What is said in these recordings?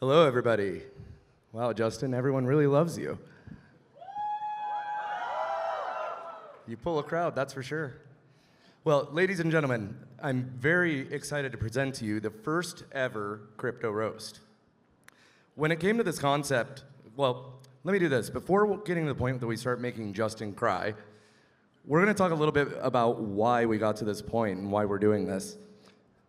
Hello, everybody. Wow, Justin, everyone really loves you. You pull a crowd, that's for sure. Well, ladies and gentlemen, I'm very excited to present to you the first ever crypto roast. When it came to this concept, well, let me do this. Before getting to the point that we start making Justin cry, we're going to talk a little bit about why we got to this point and why we're doing this.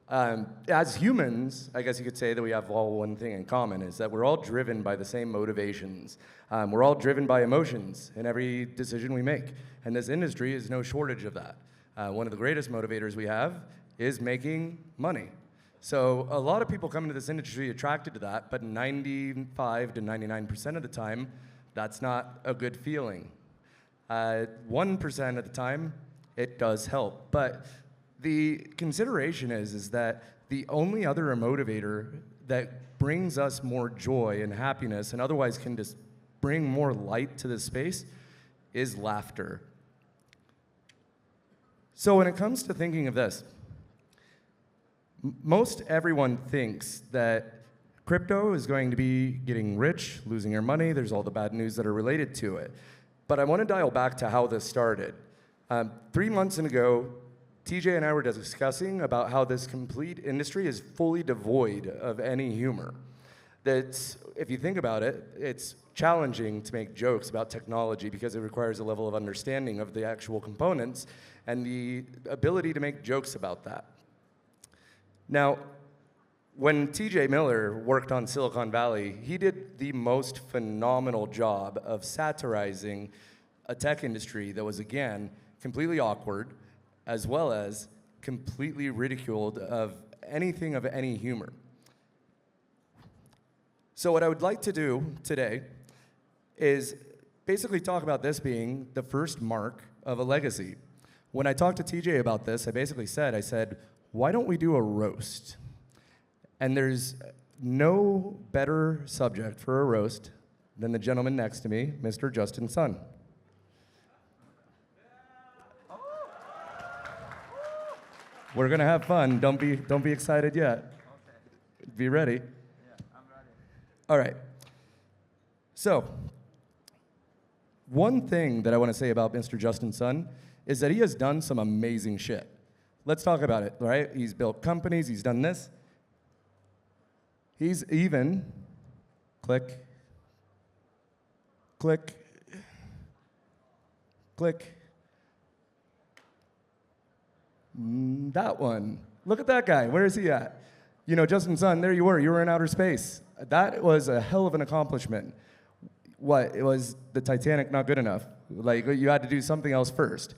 As humans, I guess you could say that we have all one thing in common, is that we're all driven by the same motivations. We're all driven by emotions in every decision we make. And this industry is no shortage of that. One of the greatest motivators we have is making money. So a lot of people come into this industry attracted to that, but 95 to 99% of the time, that's not a good feeling. 1% of the time, it does help. But the consideration is that the only other motivator that brings us more joy and happiness and otherwise can just bring more light to this space is laughter. So when it comes to thinking of this, most everyone thinks that crypto is going to be getting rich, losing your money, there's all the bad news that are related to it. But I want to dial back to how this started. 3 months ago, TJ and I were discussing about how this complete industry is fully devoid of any humor. That if you think about it, it's challenging to make jokes about technology because it requires a level of understanding of the actual components and the ability to make jokes about that. Now, when T.J.Miller worked on Silicon Valley, he did the most phenomenal job of satirizing a tech industry that was, again, completely awkward, as well as completely ridiculed of anything of any humor. So what I would like to do today is basically talk about this being the first mark of a legacy. When I talked to TJ about this, I said, why don't we do a roast? And there's no better subject for a roast than the gentleman next to me, Mr. Justin Sun. We're gonna have fun. Don't be excited yet. Okay. Be ready. Yeah, I'm ready. All right. So, one thing that I want to say about Mr. Justin Sun is that he has done some amazing shit. Let's talk about it, right? He's built companies, he's done this. He's even, click, that one. Look at that guy. Where is he at? You know, Justin Sun, there you were in outer space. That was a hell of an accomplishment. What, it was the Titanic not good enough? Like, you had to do something else first.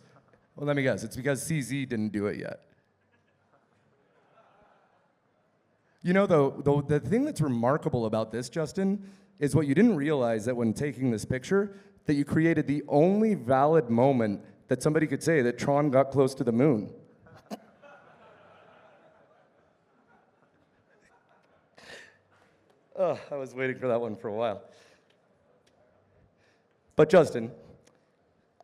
Well, let me guess, it's because CZ didn't do it yet. You know, though, the thing that's remarkable about this, Justin, is what you didn't realize that when taking this picture, that you created the only valid moment that somebody could say that Tron got close to the moon. Oh, I was waiting for that one for a while. But Justin,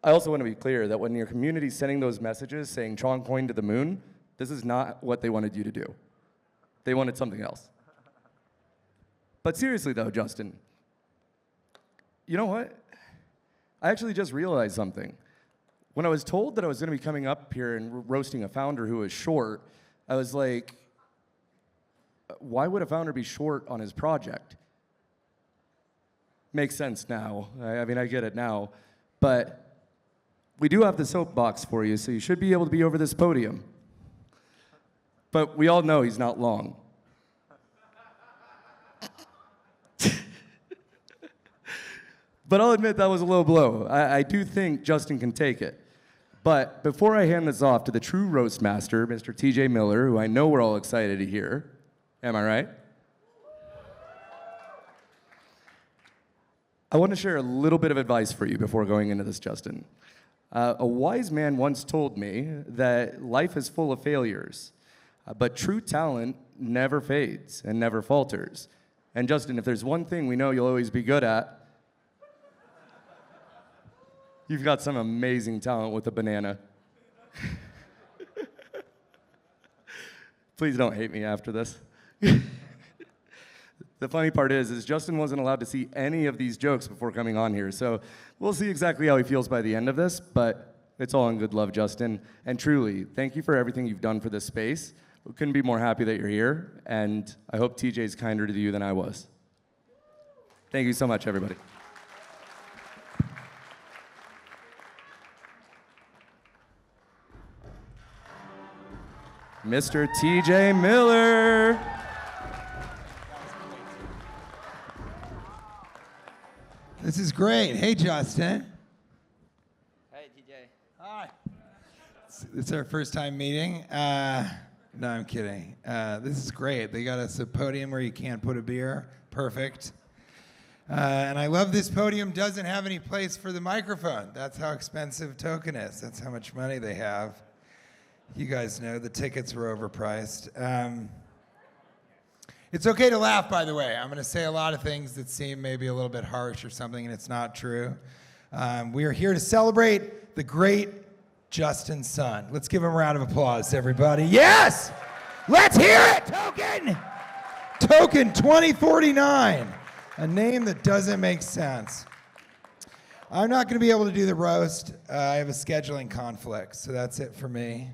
I also want to be clear that when your community's sending those messages saying Tron coined to the moon, this is not what they wanted you to do. They wanted something else. But seriously though, Justin, you know what? I actually just realized something. When I was told that I was going to be coming up here and roasting a founder who was short, I was like, why would a founder be short on his project? Makes sense now. I mean, I get it now. But we do have the soapbox for you, so you should be able to be over this podium. But we all know he's not long. But I'll admit that was a low blow. I do think Justin can take it. But before I hand this off to the true roast master, Mr. T.J.Miller, who I know we're all excited to hear, am I right? I want to share a little bit of advice for you before going into this, Justin. A wise man once told me that life is full of failures, but true talent never fades and never falters. And Justin, if there's one thing we know you'll always be good at, you've got some amazing talent with a banana. Please don't hate me after this. The funny part is Justin wasn't allowed to see any of these jokes before coming on here. So we'll see exactly how he feels by the end of this, but it's all in good love, Justin. And truly, thank you for everything you've done for this space. We couldn't be more happy that you're here, and I hope TJ's kinder to you than I was. Thank you so much, everybody. Mr. T.J.Miller. This is great. Hey, Justin. Hey, TJ. Hi. It's our first time meeting. No, I'm kidding. This is great. They got us a podium where you can't put a beer. Perfect. And I love this podium doesn't have any place for the microphone. That's how expensive Token is. That's how much money they have. You guys know the tickets were overpriced. It's okay to laugh, by the way. I'm going to say a lot of things that seem maybe a little bit harsh or something, and it's not true. We are here to celebrate the great Justin Sun. Let's give him a round of applause, everybody. Yes! Let's hear it, Token! Token2049, a name that doesn't make sense. I'm not going to be able to do the roast. I have a scheduling conflict, so that's it for me.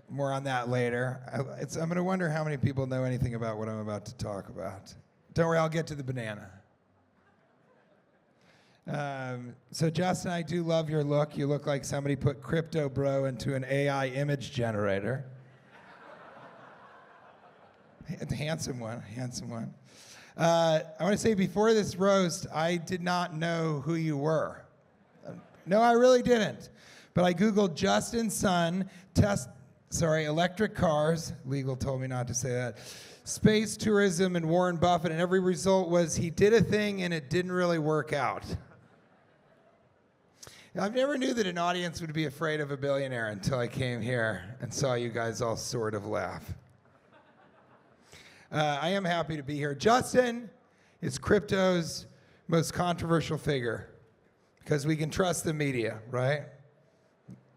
More on that later. I'm going to wonder how many people know anything about what I'm about to talk about. Don't worry, I'll get to the banana. So Justin, I do love your look. You look like somebody put Crypto Bro into an AI image generator. Handsome one, handsome one. I want to say before this roast, I did not know who you were. No, I really didn't. But I Googled Justin Sun, electric cars, legal told me not to say that, space tourism and Warren Buffett, and every result was he did a thing and it didn't really work out. I never knew that an audience would be afraid of a billionaire until I came here and saw you guys all sort of laugh. I am happy to be here. Justin is crypto's most controversial figure because we can trust the media, right?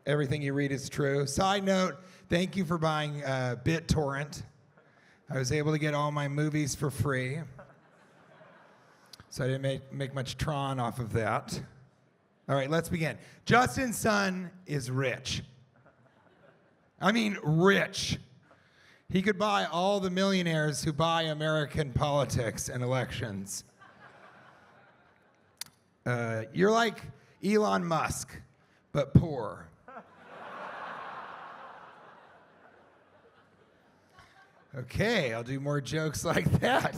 Everything you read is true. Side note, thank you for buying BitTorrent. I was able to get all my movies for free. So I didn't make much Tron off of that. All right, let's begin. Justin Sun is rich. I mean, rich. He could buy all the millionaires who buy American politics and elections. You're like Elon Musk, but poor. Okay, I'll do more jokes like that.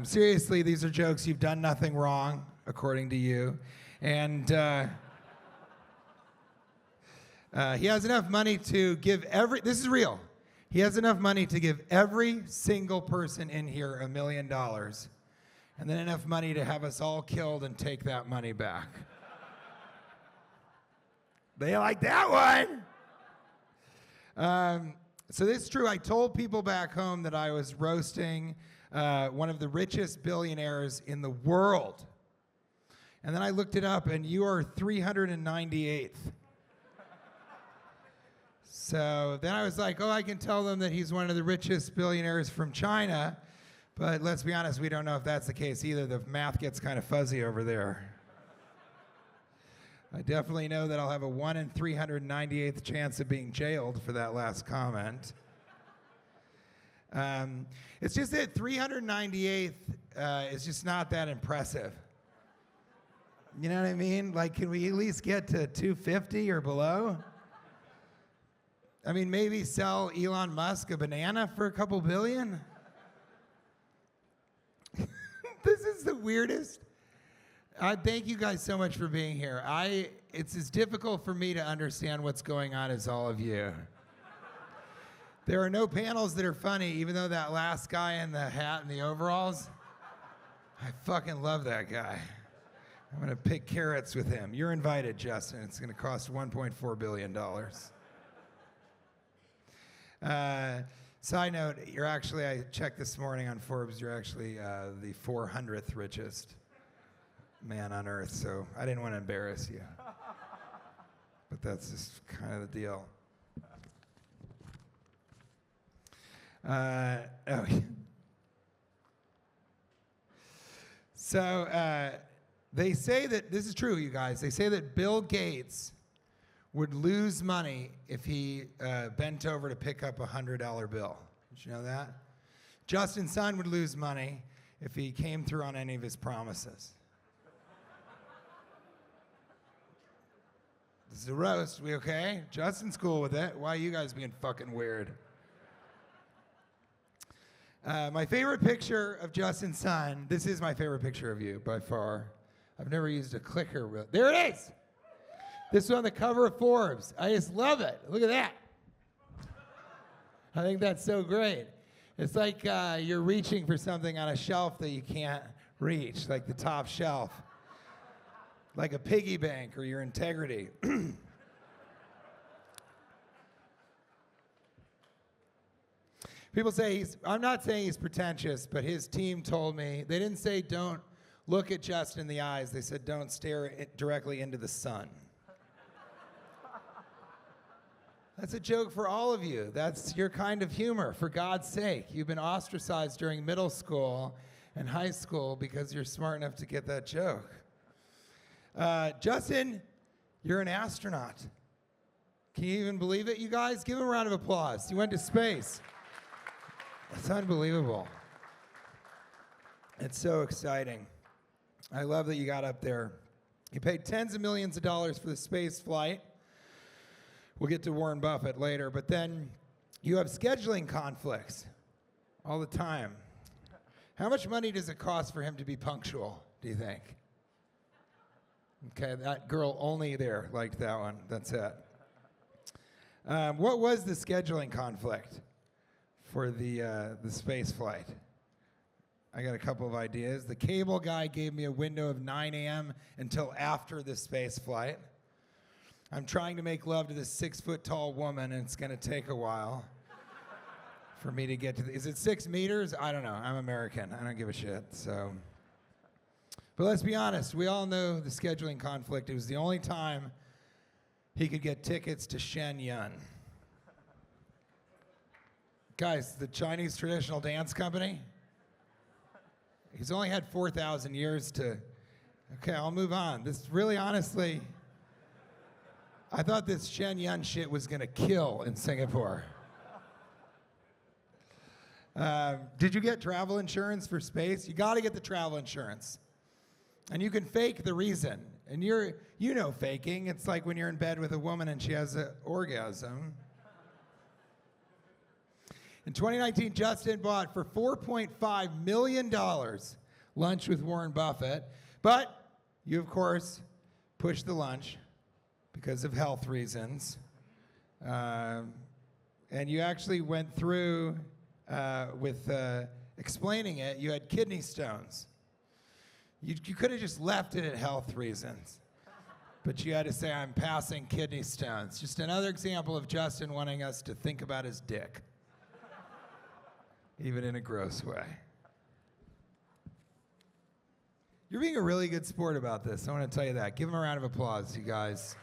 Seriously, these are jokes. You've done nothing wrong, according to you. And he has enough money to give this is real. He has enough money to give every single person in here $1 million. And then enough money to have us all killed and take that money back. They like that one. So this is true. I told people back home that I was roasting one of the richest billionaires in the world. And then I looked it up, and you are 398th. So then I was like, oh, I can tell them that he's one of the richest billionaires from China. But let's be honest, we don't know if that's the case either. The math gets kind of fuzzy over there. I definitely know that I'll have a 1 in 398th chance of being jailed for that last comment. It's just that 398th is just not that impressive. You know what I mean? Like, can we at least get to 250 or below? I mean, maybe sell Elon Musk a banana for a couple billion? This is the weirdest. Thank you guys so much for being here. It's as difficult for me to understand what's going on as all of you. There are no panels that are funny, even though that last guy in the hat and the overalls, I fucking love that guy. I'm going to pick carrots with him. You're invited, Justin. It's going to cost $1.4 billion. Side note, I checked this morning on Forbes, you're actually the 400th richest man on earth, so I didn't want to embarrass you. But that's just kind of the deal. So they say that, this is true, you guys, they say that Bill Gates would lose money if he bent over to pick up a $100 bill. Did you know that? Justin Sun would lose money if he came through on any of his promises. This is a roast. We okay? Justin's cool with it. Why are you guys being fucking weird? My favorite picture of Justin Sun, this is my favorite picture of you by far. I've never used a clicker. There it is! This is on the cover of Forbes. I just love it. Look at that. I think that's so great. It's like you're reaching for something on a shelf that you can't reach, like the top shelf. Like a piggy bank or your integrity. People say I'm not saying he's pretentious, but his team told me, they didn't say don't look at Justin in the eyes. They said don't stare directly into the sun. That's a joke for all of you. That's your kind of humor, for God's sake. You've been ostracized during middle school and high school because you're smart enough to get that joke. Justin, you're an astronaut. Can you even believe it, you guys? Give him a round of applause. You went to space. It's unbelievable. It's so exciting. I love that you got up there. You paid tens of millions of dollars for the space flight. We'll get to Warren Buffett later, but then you have scheduling conflicts all the time. How much money does it cost for him to be punctual, do you think? Okay, that girl only there liked that one. That's it. What was the scheduling conflict for the space flight? I got a couple of ideas. The cable guy gave me a window of 9 a.m. until after the space flight. I'm trying to make love to this 6-foot-tall woman, and it's going to take a while for me to get to is it 6 meters? I don't know. I'm American. I don't give a shit. So, but let's be honest. We all know the scheduling conflict. It was the only time he could get tickets to Shenyang. Guys, the Chinese traditional dance company. He's only had 4,000 years to. Okay, I'll move on. This really, honestly. I thought this Shenyang shit was going to kill in Singapore. Did you get travel insurance for space? You got to get the travel insurance. And you can fake the reason. And you know faking. It's like when you're in bed with a woman and she has an orgasm. In 2019, Justin bought for $4.5 million lunch with Warren Buffett. But you, of course, pushed the lunch because of health reasons. And you actually went through with explaining it. You had kidney stones. You could have just left it at health reasons. But you had to say, I'm passing kidney stones. Just another example of Justin wanting us to think about his dick. Even in a gross way. You're being a really good sport about this. I want to tell you that. Give him a round of applause, you guys.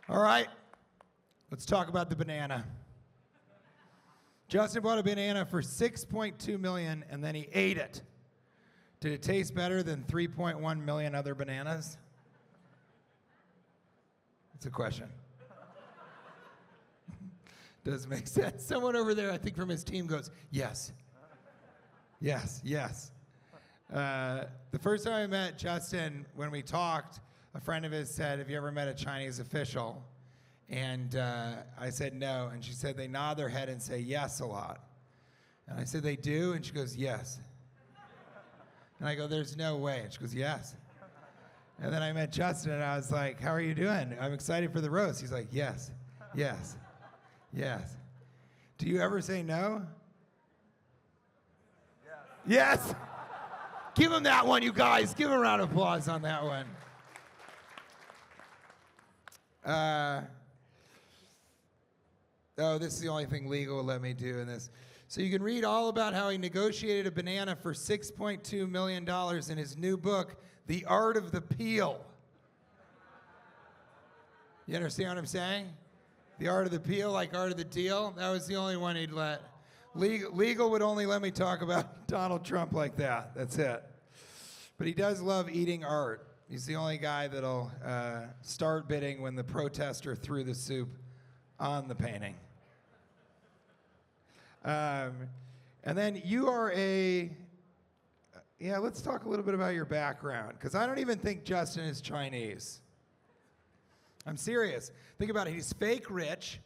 All right, let's talk about the banana. Justin bought a banana for $6.2 million, and then he ate it. Did it taste better than 3.1 million other bananas? That's a question. Does make sense. Someone over there, I think from his team, goes, yes. Yes, yes. The first time I met Justin, when we talked, a friend of his said, have you ever met a Chinese official? And I said no, and she said they nod their head and say yes a lot. And I said, they do? And she goes, yes. And I go, there's no way. And she goes, yes. And then I met Justin, and I was like, how are you doing? I'm excited for the roast. He's like, yes, yes, yes. Do you ever say no? Yes. Yes. Give him that one, you guys. Give him a round of applause on that one. Oh, this is the only thing legal will let me do in this. So you can read all about how he negotiated a banana for $6.2 million in his new book, The Art of the Peel. You understand what I'm saying? The Art of the Peel, like Art of the Deal. That was the only one he'd let. Legal would only let me talk about Donald Trump like that. That's it. But he does love eating art. He's the only guy that'll start bidding when the protester threw the soup on the painting. And then you are let's talk a little bit about your background, because I don't even think Justin is Chinese. I'm serious. Think about it. He's fake rich.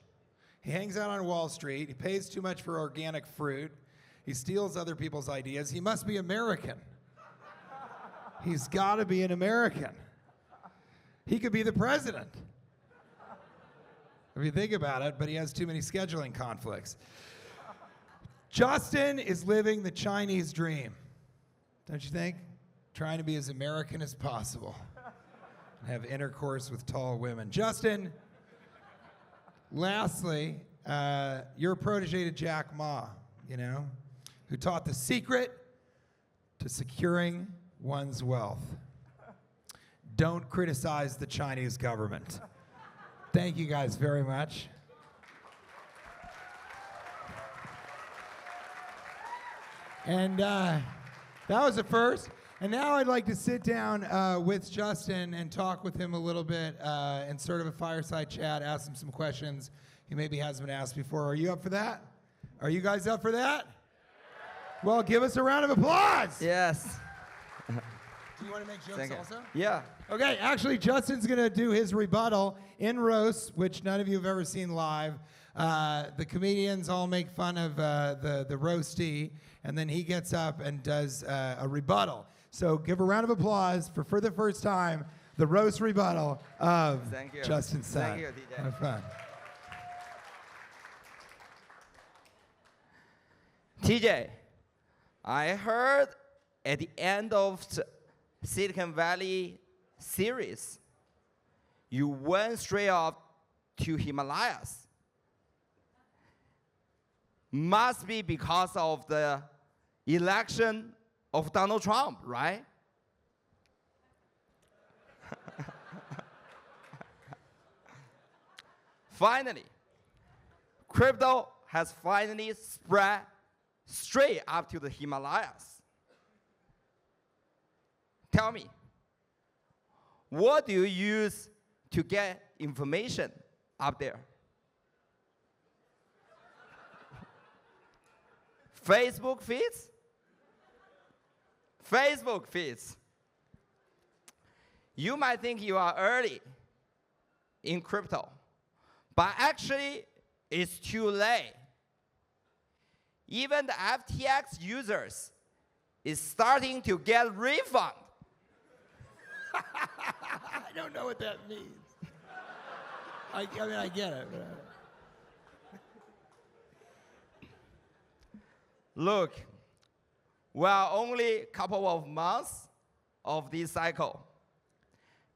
He hangs out on Wall Street. He pays too much for organic fruit. He steals other people's ideas. He must be American. He's got to be an American. He could be the president, if you think about it, but he has too many scheduling conflicts. Justin is living the Chinese dream, don't you think? Trying to be as American as possible. Have intercourse with tall women. Justin, lastly, you're a protege to Jack Ma, who taught the secret to securing one's wealth. Don't criticize the Chinese government. Thank you guys very much. And that was the first. And now I'd like to sit down with Justin and talk with him a little bit in sort of a fireside chat, ask him some questions he maybe hasn't been asked before. Are you up for that? Are you guys up for that? Well, give us a round of applause. Yes. Do you want to make jokes also? Yeah. Okay, actually, Justin's going to do his rebuttal in roast, which none of you have ever seen live. The comedians all make fun of the roastee, and then he gets up and does a rebuttal. So give a round of applause for the first time, the roast rebuttal of Justin Sun. Thank you, TJ. Have fun. TJ, I heard at the end of the Silicon Valley series, you went straight up to Himalayas. Must be because of the election of Donald Trump, right? Finally, crypto has finally spread straight up to the Himalayas. Tell me, what do you use to get information up there? Facebook feeds? Facebook feeds. You might think you are early in crypto, but actually it's too late. Even the FTX users is starting to get refund. I don't know what that means. I mean, I get it. But Look, we are only a couple of months of this cycle.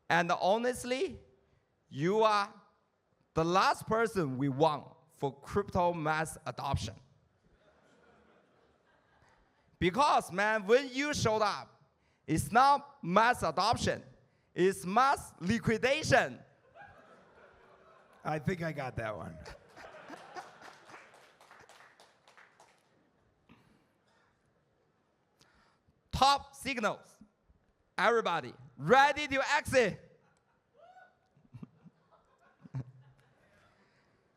And honestly, you are the last person we want for crypto mass adoption. Because, man, when you showed up, it's not mass adoption, it's mass liquidation. I think I got that one. Top signals. Everybody, ready to exit.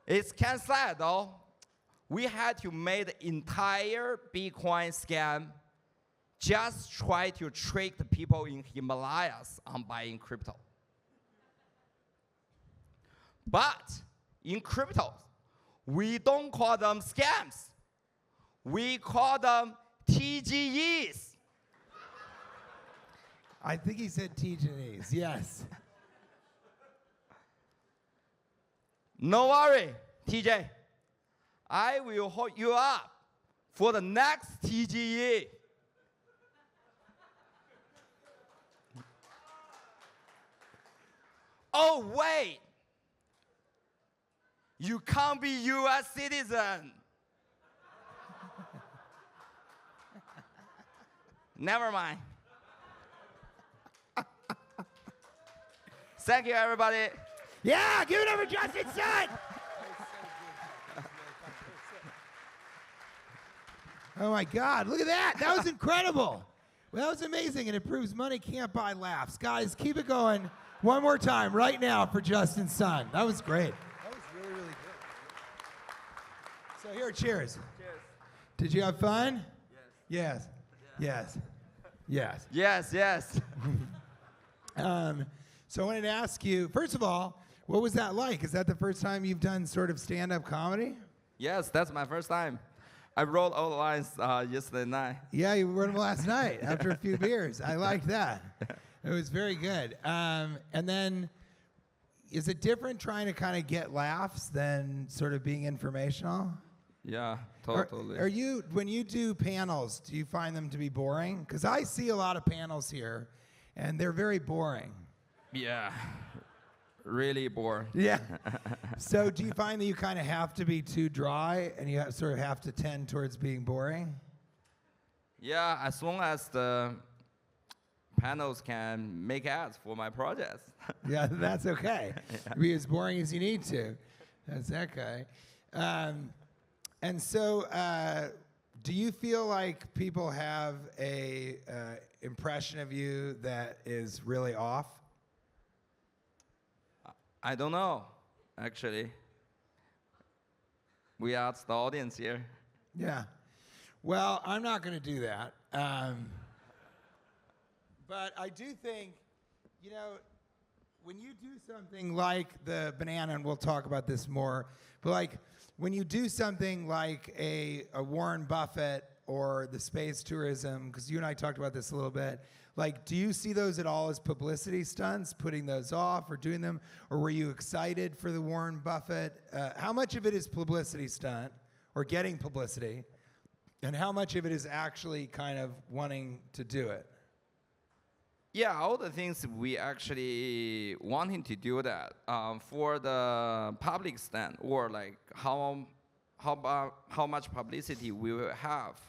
It's kind of sad, though. We had to make the entire Bitcoin scam just try to trick the people in Himalayas on buying crypto. But in crypto, we don't call them scams. We call them TGEs. I think he said T.J.'s, yes. No worry, TJ. I will hold you up for the next TGE. Oh, wait. You can't be U.S. citizen. Never mind. Thank you, everybody. Yeah, give it up for Justin Sun. Oh my God, look at that. That was incredible. Well, that was amazing, and it proves money can't buy laughs. Guys, keep it going one more time right now for Justin Sun. That was great. That was really, really good. So here, cheers. Cheers. Did you have fun? Yes. Yes. Yes. Yes, yes. So I wanted to ask you, first of all, what was that like? Is that the first time you've done sort of stand-up comedy? Yes, that's my first time. I wrote all the lines yesterday night. Yeah, you wrote them last night after a few beers. I liked that. It was very good. And then, is it different trying to kind of get laughs than sort of being informational? Yeah, totally. Are you, when you do panels, do you find them to be boring? Because I see a lot of panels here, and they're very boring. Yeah, really bored. Yeah. So do you find that you kind of have to be too dry, and you sort of have to tend towards being boring? Yeah, as long as the panels can make ads for my projects. Yeah, that's okay. Yeah. Be as boring as you need to. That's okay. And so, do you feel like people have a impression of you that is really off? I don't know, actually. We asked the audience here. Yeah. Well, I'm not going to do that. But I do think, you know, when you do something like the banana, and we'll talk about this more, but like when you do something like a Warren Buffett or the space tourism, because you and I talked about this a little bit, like, do you see those at all as publicity stunts, putting those off or doing them? Or were you excited for the Warren Buffett? How much of it is publicity stunt or getting publicity? And how much of it is actually kind of wanting to do it? Yeah, all the things we actually wanting to do that for the public stand, or like how much publicity we will have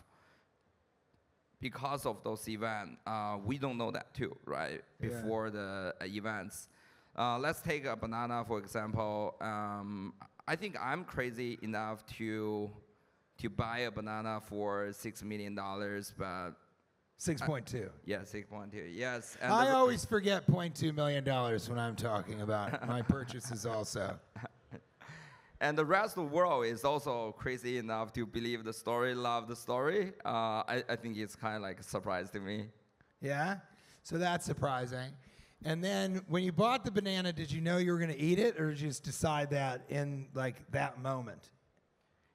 because of those events. We don't know that too, right? Yeah. Before the events. Let's take a banana, for example. I think I'm crazy enough to buy a banana for $6 million, but 6.2. yeah, 6.2. Yes. And I always forget $0.2 million when I'm talking about my purchases also. And the rest of the world is also crazy enough to believe the story, love the story. I think it's kind of like a surprise to me. Yeah? So that's surprising. And then when you bought the banana, did you know you were going to eat it, or did you just decide that in like that moment?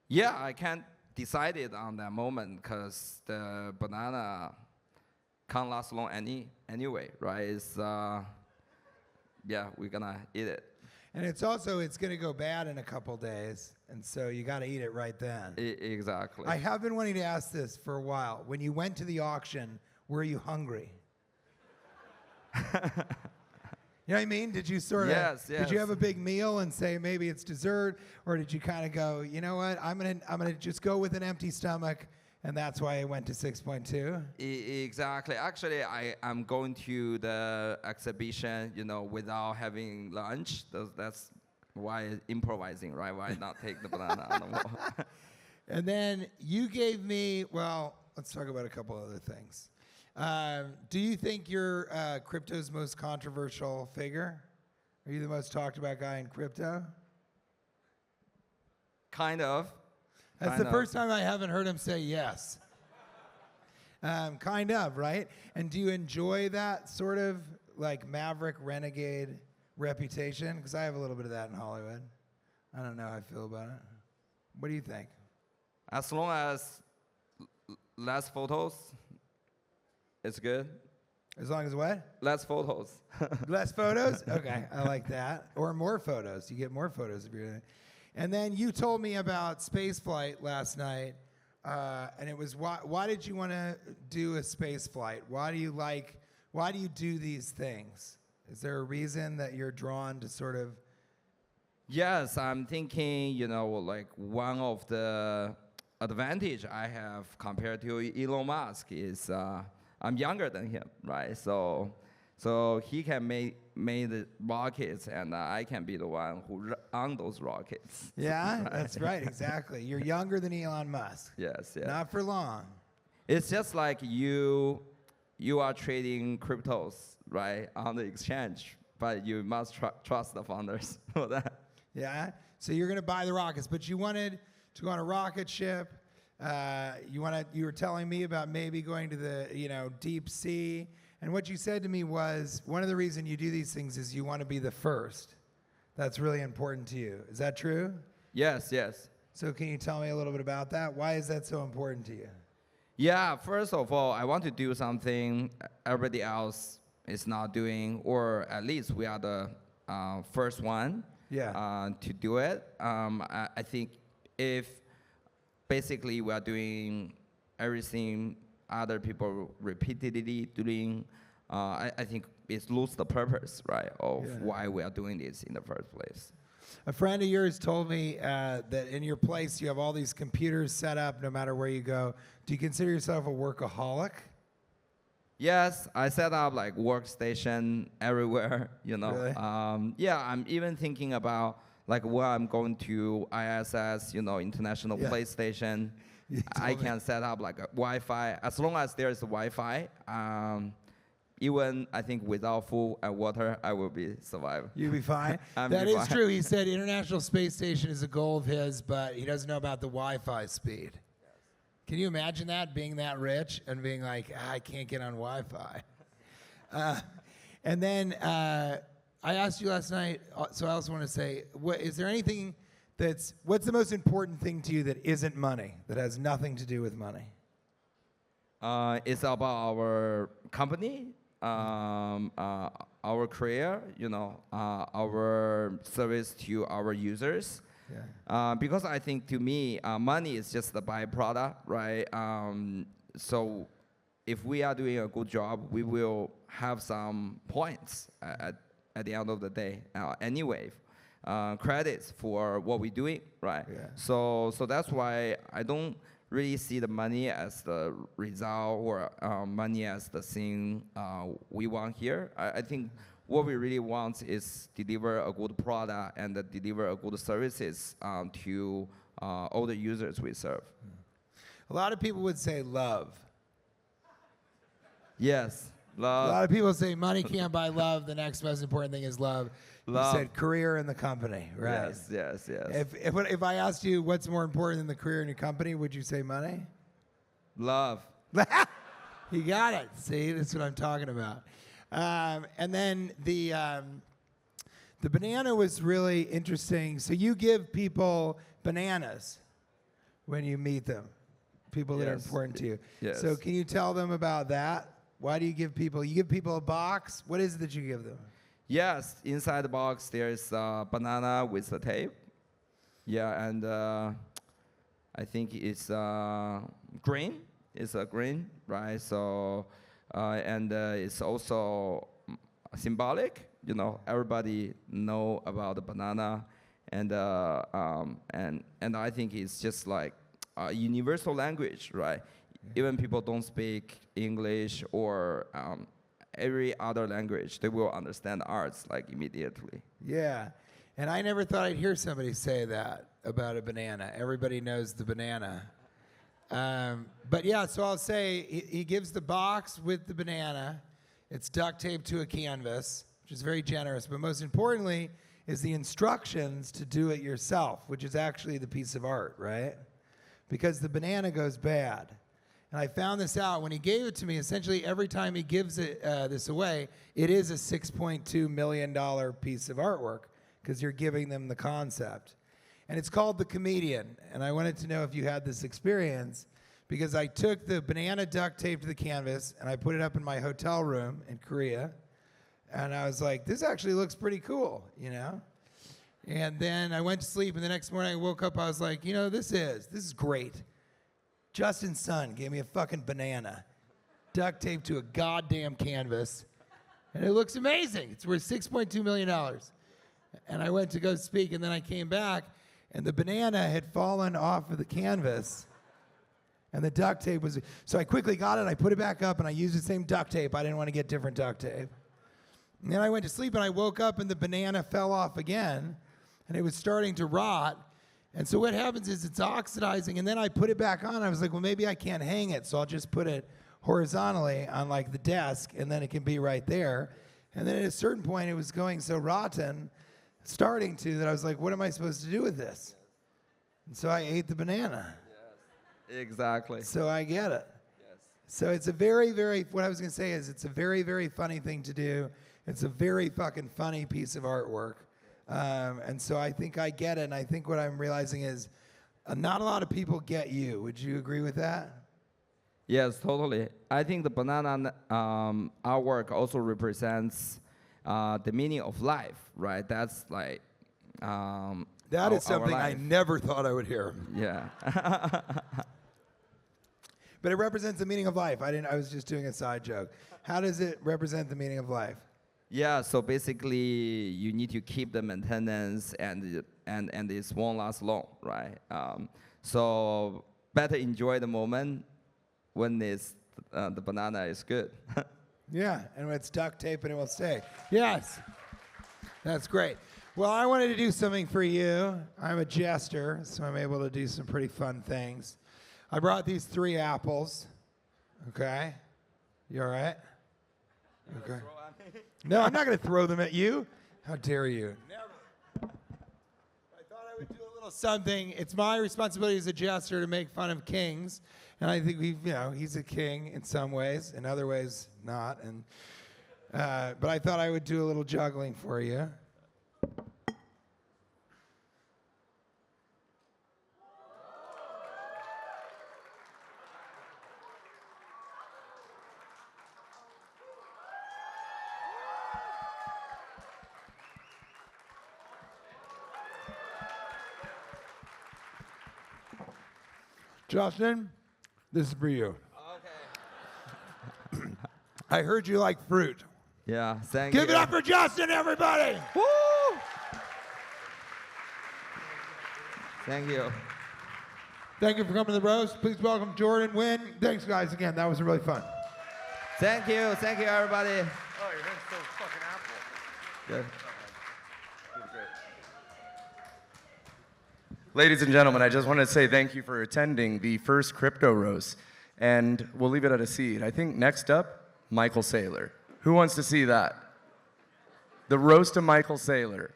Yeah, I can't decide it on that moment because the banana can't last long anyway, right? It's, yeah, we're going to eat it. And it's going to go bad in a couple days, and so you got to eat it right then. Exactly. I have been wanting to ask this for a while. When you went to the auction, were you hungry? You know what I mean? Did you sort of? Yes. Did you have a big meal and say maybe it's dessert, or did you kind of go, you know what? I'm gonna just go with an empty stomach, and that's why I went to 6.2. Exactly. Actually, I'm going to the exhibition, without having lunch. That's why improvising, right? Why not take the banana on the wall? And then you gave me, well, let's talk about a couple other things. Do you think you're crypto's most controversial figure? Are you the most talked about guy in crypto? Kind of. That's the first time I haven't heard him say yes. Kind of, right? And do you enjoy that sort of like maverick renegade reputation? Because I have a little bit of that in Hollywood. I don't know how I feel about it. What do you think? As long as less photos, it's good. As long as what? Less photos. Less photos? Okay, I like that. Or more photos. You get more photos if you're doing it. And then you told me about spaceflight last night, and it was why did you want to do a spaceflight? Why do you do these things? Is there a reason that you're drawn to sort of? Yes, I'm thinking, like one of the advantage I have compared to Elon Musk is I'm younger than him, right? So So he can make the rockets, and I can be the one who on those rockets. Yeah, that's right, exactly. You're younger than Elon Musk. Yes, yes. Not for long. It's just like you are trading cryptos, right, on the exchange, but you must trust the founders for that. Yeah. So you're going to buy the rockets, but you wanted to go on a rocket ship. You were telling me about maybe going to the deep sea. And what you said to me was one of the reasons you do these things is you want to be the first. That's really important to you. Is that true? Yes, yes. So can you tell me a little bit about that? Why is that so important to you? Yeah, first of all, I want to do something everybody else is not doing, or at least we are the first one to do it. I think if basically we are doing everything other people repeatedly doing, I think it loses the purpose, right, of why we are doing this in the first place. A friend of yours told me that in your place you have all these computers set up no matter where you go. Do you consider yourself a workaholic? Yes, I set up like workstation everywhere, Really? Yeah, I'm even thinking about like when I'm going to ISS, International Space Station, I can set up like a Wi-Fi. As long as there's Wi-Fi, even I think without food and water, I will be survive. You'll be fine. That is true. He said International Space Station is a goal of his, but he doesn't know about the Wi-Fi speed. Can you imagine that, being that rich and being like, I can't get on Wi-Fi? And then I asked you last night, so I also want to say, is there anything what's the most important thing to you that isn't money, that has nothing to do with money? It's about our company, our career, our service to our users. Yeah. Because I think to me, money is just the byproduct, right? So if we are doing a good job, we will have some points at the end of the day. Anyway, credits for what we're doing, right? Yeah. So that's why I don't really see the money as the result or money as the thing we want here. I think what we really want is deliver a good product and deliver a good services to all the users we serve. A lot of people would say love. Yes, love. A lot of people say money can't buy love. The next most important thing is love. Love. You said career in the company, right? Yes. If I asked you what's more important than the career in your company, would you say money? Love. You got it. See, that's what I'm talking about. And then the banana was really interesting. So you give people bananas when you meet them, people that are important to you. Yes. So can you tell them about that? Why do you give people? You give people a box. What is it that you give them? Yes, inside the box there is a banana with a tape. Yeah, and I think it's green. It's a green, right? So, and it's also symbolic. Everybody know about the banana, and I think it's just like a universal language, right? Even people don't speak English or every other language, they will understand arts like immediately. Yeah, and I never thought I'd hear somebody say that about a banana. Everybody knows the banana. But yeah, so I'll say he gives the box with the banana. It's duct taped to a canvas, which is very generous. But most importantly is the instructions to do it yourself, which is actually the piece of art, right? Because the banana goes bad. And I found this out when he gave it to me. Essentially, every time he gives this away, it is a $6.2 million piece of artwork because you're giving them the concept. And it's called The Comedian. And I wanted to know if you had this experience because I took the banana duct tape to the canvas and I put it up in my hotel room in Korea. And I was like, this actually looks pretty cool, And then I went to sleep, and the next morning I woke up, I was like, this is great. Justin's son gave me a fucking banana, duct taped to a goddamn canvas, and it looks amazing. It's worth $6.2 million. And I went to go speak, and then I came back, and the banana had fallen off of the canvas, and the duct tape was... So I quickly got it, I put it back up, and I used the same duct tape. I didn't want to get different duct tape. And then I went to sleep and I woke up and the banana fell off again and it was starting to rot. And so what happens is it's oxidizing and then I put it back on. I was like, well, maybe I can't hang it. So I'll just put it horizontally on like the desk and then it can be right there. And then at a certain point it was going so rotten, starting to, that I was like, what am I supposed to do with this? And so I ate the banana. Yes, exactly. So I get it. Yes. So it's a very, very, what I was going to say is it's a very, very funny thing to do. It's a very fucking funny piece of artwork. And so I think I get it. And I think what I'm realizing is not a lot of people get you. Would you agree with that? Yes, totally. I think the banana artwork also represents the meaning of life, right? That's like that is something I never thought I would hear. Yeah. But it represents the meaning of life. I was just doing a side joke. How does it represent the meaning of life? Yeah, so basically you need to keep the maintenance and it won't last long, right? So better enjoy the moment when the banana is good. Yeah, and when it's duct tape and it will stay. Yes, that's great. Well, I wanted to do something for you. I'm a jester, so I'm able to do some pretty fun things. I brought these 3 apples. Okay? You all right? Okay. No, I'm not going to throw them at you. How dare you? Never. I thought I would do a little something. It's my responsibility as a jester to make fun of kings. And I think he's a king in some ways, in other ways not. And but I thought I would do a little juggling for you. Justin, this is for you. Okay. I heard you like fruit. Yeah, thank you. Give it up for Justin, everybody! Woo! Thank you. Thank you for coming to the roast. Please welcome Jarred Winn. Thanks, guys, again. That was really fun. Thank you, everybody. Oh, your hand's so fucking apple. Good. Ladies and gentlemen, I just want to say thank you for attending the first Crypto Roast, and we'll leave it at a seed. I think next up, Michael Saylor. Who wants to see that? The roast of Michael Saylor.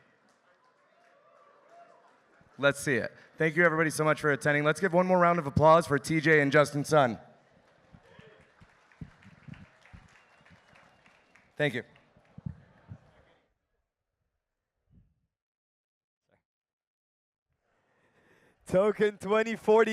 Let's see it. Thank you, everybody, so much for attending. Let's give one more round of applause for TJ and Justin Sun. Thank you. Token2049.